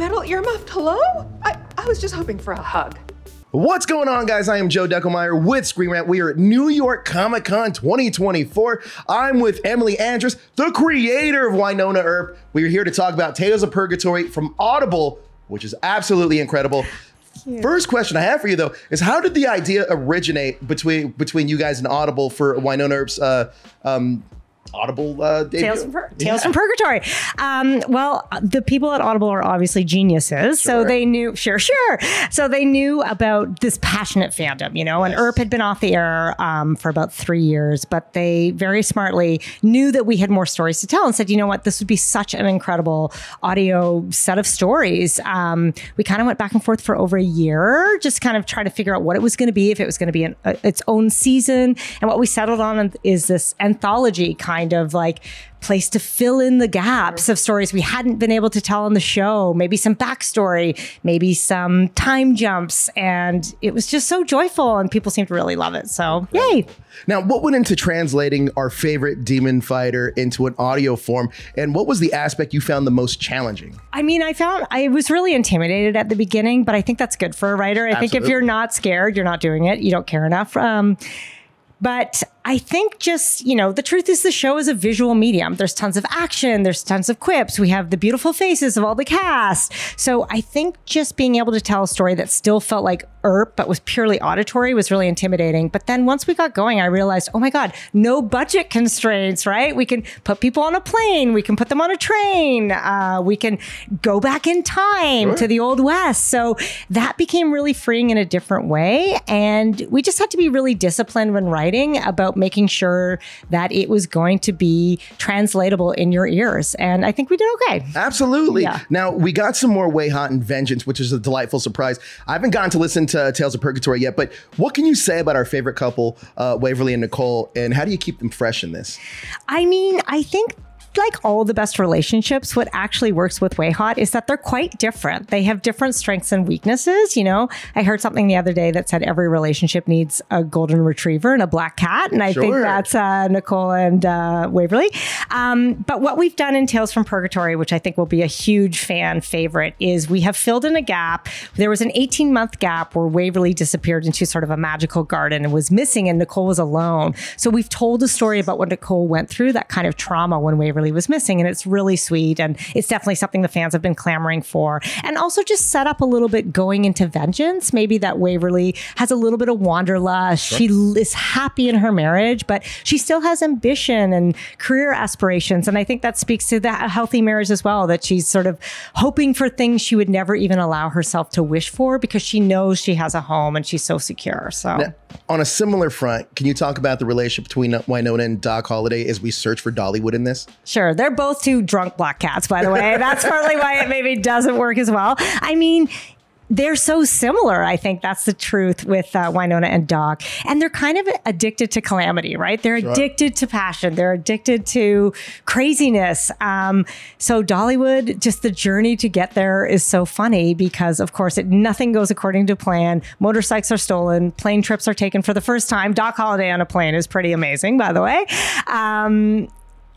metal earmuffed hello? I was just hoping for a hug. What's going on, guys? I am Joe Deckelmeyer with Screen Rant. We are at New York Comic Con 2024. I'm with Emily Andras, the creator of Wynonna Earp. We are here to talk about Tales of Purgatory from Audible, which is absolutely incredible. First question I have for you, though, is how did the idea originate between you guys and Audible for Wynonna Earp's Audible debut? Tales from Purgatory. Well, the people at Audible are obviously geniuses. So they knew, So they knew about this passionate fandom, you know, and Earp had been off the air for about 3 years, but they very smartly knew that we had more stories to tell and said, you know what, this would be such an incredible audio set of stories. We kind of went back and forth for over a year, just kind of trying to figure out what it was going to be, if it was going to be its own season. And what we settled on is this anthology kind of like place to fill in the gaps of stories we hadn't been able to tell on the show, maybe some backstory, maybe some time jumps. And it was just so joyful and people seemed to really love it. So yay. Now, what went into translating our favorite demon fighter into an audio form? And what was the aspect you found the most challenging? I mean, I was really intimidated at the beginning, but I think that's good for a writer. I think if you're not scared, you're not doing it. You don't care enough. But I think just, you know, the truth is the show is a visual medium. There's tons of action. There's tons of quips. We have the beautiful faces of all the cast. So I think just being able to tell a story that still felt like Earp, but was purely auditory was really intimidating. But then once we got going, I realized, oh my God, no budget constraints, right? We can put people on a plane. We can put them on a train. We can go back in time to the Old West. So that became really freeing in a different way. And we just had to be really disciplined when writing about making sure that it was going to be translatable in your ears. And I think we did okay. Absolutely. Yeah. Now, we got some more Wayhaught and Vengeance, which is a delightful surprise. I haven't gotten to listen to Tales of Purgatory yet, but what can you say about our favorite couple, Waverly and Nicole, and how do you keep them fresh in this? I mean, I think like all the best relationships, what actually works with Wayhaught is that they're quite different. They have different strengths and weaknesses. You know, I heard something the other day that said every relationship needs a golden retriever and a black cat. And I think that's Nicole and Waverly. But what we've done in Tales from Purgatory, which I think will be a huge fan favorite, is we have filled in a gap. There was an 18-month gap where Waverly disappeared into sort of a magical garden and was missing and Nicole was alone. So we've told a story about what Nicole went through, that kind of trauma when Waverly was missing, and it's really sweet, and it's definitely something the fans have been clamoring for. And also just set up a little bit going into Vengeance, maybe that Waverly has a little bit of wanderlust. She is happy in her marriage, but she still has ambition and career aspirations, and I think that speaks to that healthy marriage as well, that she's sort of hoping for things she would never even allow herself to wish for because she knows she has a home and she's so secure. So now, on a similar front, can you talk about the relationship between Wynonna and Doc Holliday as we search for Dollywood in this? Sure. They're both two drunk black cats, by the way. That's partly why it maybe doesn't work as well. I mean, they're so similar. I think that's the truth with Wynonna and Doc. And they're kind of addicted to calamity, right? They're addicted to passion. They're addicted to craziness. So Dollywood, just the journey to get there is so funny because, of course, nothing goes according to plan. Motorcycles are stolen. Plane trips are taken for the first time. Doc Holliday on a plane is pretty amazing, by the way.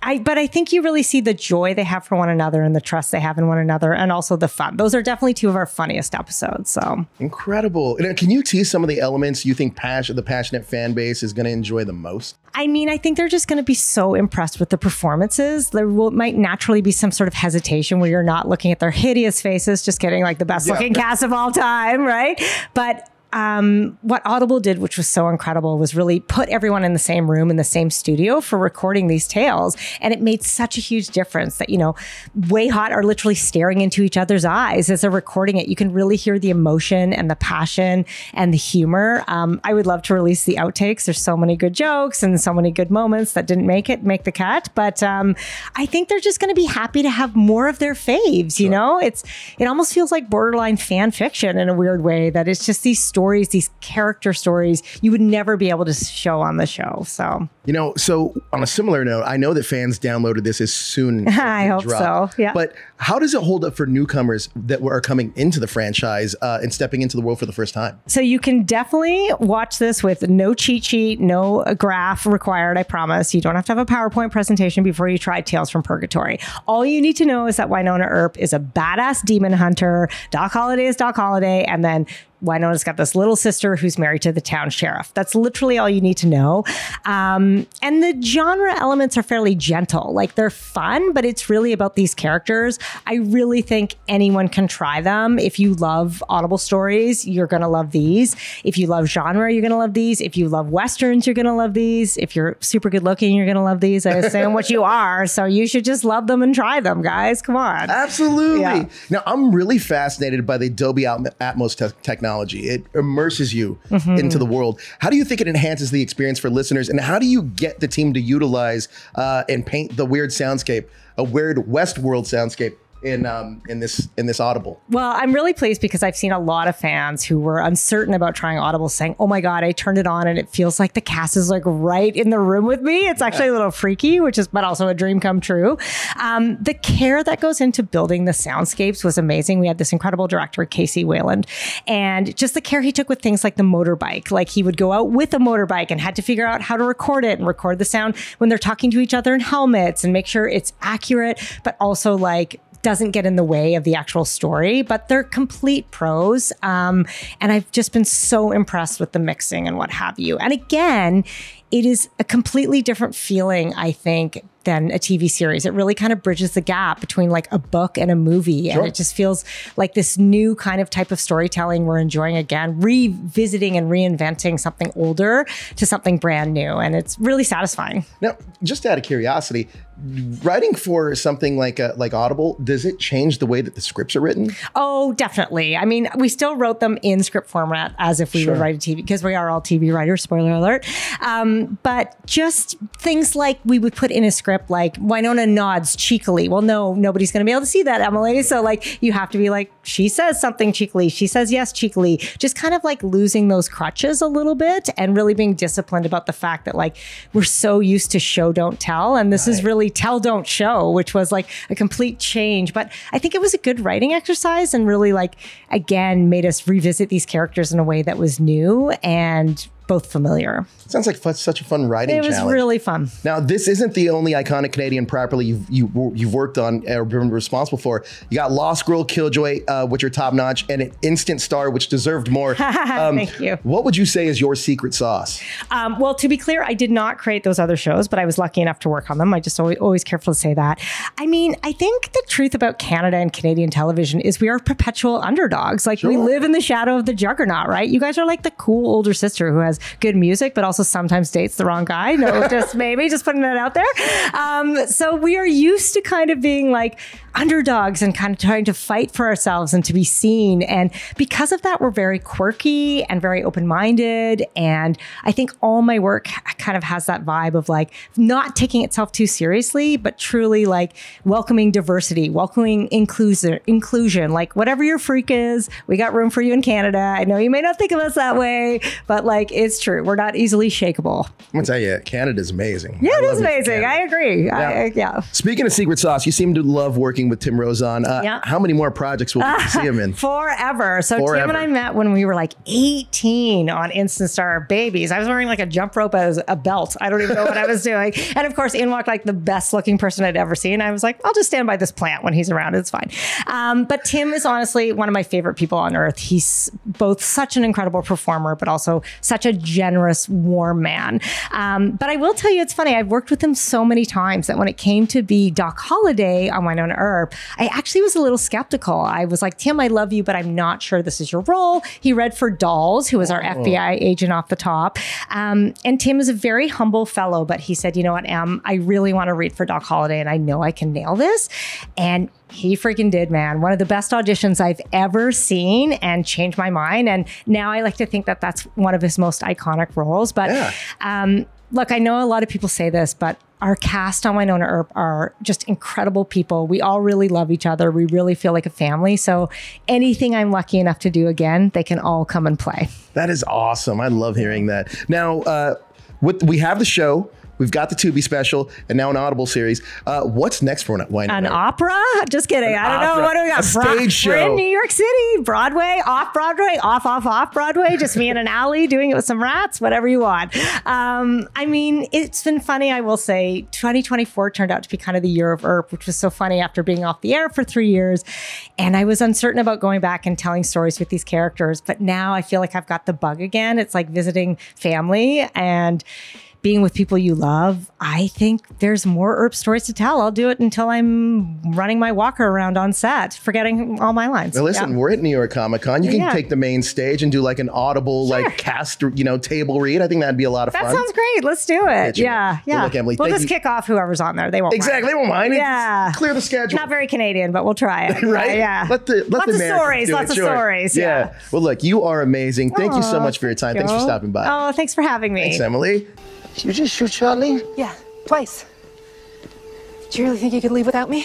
But I think you really see the joy they have for one another and the trust they have in one another and also the fun. Those are definitely two of our funniest episodes. So incredible. And can you tease some of the elements you think the passionate fan base is going to enjoy the most? I mean, I think they're just going to be so impressed with the performances. There might naturally be some sort of hesitation where you're not looking at their hideous faces, just getting like the best looking cast of all time, right? But what Audible did, which was so incredible, was really put everyone in the same room, in the same studio for recording these tales. And it made such a huge difference that, you know, Wayhaught are literally staring into each other's eyes as they're recording it. You can really hear the emotion and the passion and the humor. I would love to release the outtakes. There's so many good jokes and so many good moments that didn't make the cut. But I think they're just going to be happy to have more of their faves. You know, it almost feels like borderline fan fiction in a weird way, that it's just these stories stories, these character stories you would never be able to show on the show. So, so on a similar note, I know that fans downloaded this as soon as I hope dropped. so. Yeah. But how does it hold up for newcomers that are coming into the franchise and stepping into the world for the first time? So you can definitely watch this with no cheat sheet, no graph required. I promise. You don't have to have a PowerPoint presentation before you try Tales from Purgatory. All you need to know is that Wynonna Earp is a badass demon hunter. Doc Holliday is Doc Holliday. And then Wynonna's got this little sister who's married to the town sheriff. That's literally all you need to know. And the genre elements are fairly gentle. Like, they're fun, but it's really about these characters. I really think anyone can try them. If you love Audible stories, you're going to love these. If you love genre, you're going to love these. If you love Westerns, you're going to love these. If you're super good looking, you're going to love these. I assume what you are. So you should just love them and try them, guys. Come on. Absolutely. Yeah. Now, I'm really fascinated by the Dolby Atmos technology. It immerses you into the world. How do you think it enhances the experience for listeners? And how do you get the team to utilize and paint the weird soundscape, a weird Westworld soundscape in this Audible? Well, I'm really pleased because I've seen a lot of fans who were uncertain about trying Audible saying, oh my God, I turned it on and it feels like the cast is like right in the room with me. It's actually a little freaky, but also a dream come true. The care that goes into building the soundscapes was amazing. We had this incredible director, Casey Wayland, and just the care he took with things like the motorbike. Like, he would go out with a motorbike and had to figure out how to record it and record the sound when they're talking to each other in helmets and make sure it's accurate, but also like doesn't get in the way of the actual story. But they're complete pros. And I've just been so impressed with the mixing and what have you. And again, it is a completely different feeling, I think, than a TV series. It really kind of bridges the gap between like a book and a movie. Sure. And it just feels like this new kind of type of storytelling we're enjoying again, revisiting and reinventing something older to something brand new. And it's really satisfying. Now, just out of curiosity, writing for something like Audible, does it change the way that the scripts are written? Oh, definitely. I mean, we still wrote them in script format as if we would write a TV, because we are all TV writers, spoiler alert. But just things like we would put in a script like Wynonna nods cheekily. Well, no, nobody's going to be able to see that, Emily. So like, you have to be like, she says something cheekily. She says yes cheekily. Just kind of like losing those crutches a little bit and really being disciplined about the fact that like, we're so used to show, don't tell. And this is really tell, don't show, which was like a complete change. But I think it was a good writing exercise and really like, again, made us revisit these characters in a way that was new and both familiar. Sounds like such a fun writing challenge. It was really fun. Now, this isn't the only iconic Canadian property you've worked on or been responsible for. You got Lost Girl, Killjoy, which are top notch, and an instant star, which deserved more. Thank you. What would you say is your secret sauce? Well, to be clear, I did not create those other shows, but I was lucky enough to work on them. I just always careful to say that. I mean, I think the truth about Canada and Canadian television is we are perpetual underdogs. Like, we live in the shadow of the juggernaut, right? You guys are like the cool older sister who has good music, but also sometimes dates the wrong guy. No, just putting that out there. So we are used to kind of being like underdogs and kind of trying to fight for ourselves and to be seen. And because of that, we're very quirky and very open-minded. And I think all my work kind of has that vibe of like not taking itself too seriously, but truly like welcoming diversity, welcoming inclusion, like whatever your freak is, we got room for you in Canada. I know you may not think of us that way, but like, it's true. We're not easily shakeable. I'm gonna tell you, Canada's amazing. Yeah, it is amazing. I agree. Yeah. Speaking of secret sauce, you seem to love working with Tim Rozon. How many more projects will we see him in? Forever. So Tim and I met when we were like 18 on Instant Star Babies. I was wearing like a jump rope as a belt. I don't even know what I was doing. And of course, in walked like the best looking person I'd ever seen. I was like, I'll just stand by this plant when he's around. It's fine. But Tim is honestly one of my favorite people on earth. He's both such an incredible performer, but also such a generous, warm man. But I will tell you, it's funny. I've worked with him so many times that when it came to be Doc Holliday on Wynonna Earp, I actually was a little skeptical. I was like, Tim, I love you, but I'm not sure this is your role. He read for Dolls, who was our FBI agent off the top. And Tim is a very humble fellow, but he said, you know what, Em, I really want to read for Doc Holliday and I know I can nail this. And he freaking did, man. One of the best auditions I've ever seen and changed my mind. And now I like to think that that's one of his most iconic roles. But Look, I know a lot of people say this, but our cast on Wynonna Earp are just incredible people. We all really love each other. We really feel like a family. So anything I'm lucky enough to do again, they can all come and play. That is awesome. I love hearing that. Now, we have the show. We've got the Tubi special and now an Audible series. What's next for Wynonna? An opera? Just kidding. I don't know. What do we got? A stage show. We're in New York City. Broadway, off Broadway, off Broadway. Just me in an alley doing it with some rats, whatever you want. I mean, it's been funny. I will say 2024 turned out to be kind of the year of Earp, which was so funny after being off the air for 3 years. And I was uncertain about going back and telling stories with these characters. But now I feel like I've got the bug again. It's like visiting family and being with people you love. I think there's more Earp stories to tell. I'll do it until I'm running my walker around on set, forgetting all my lines. Well, listen, we're at New York Comic Con. You can take the main stage and do like an Audible, like cast, table read. I think that'd be a lot of fun. That sounds great. Let's do it. Yeah. Well, look, Emily, we'll just kick off whoever's on there. They won't mind. They won't mind. Yeah. Clear the schedule. Not very Canadian, but we'll try it. Right? Yeah. Lots of stories. Lots of stories. Yeah. Well, look, you are amazing. Thank you so much for your time. Thanks for stopping by. Oh, thanks for having me. Thanks, Emily. You just shoot Charlie? Yeah, twice. Do you really think you could leave without me?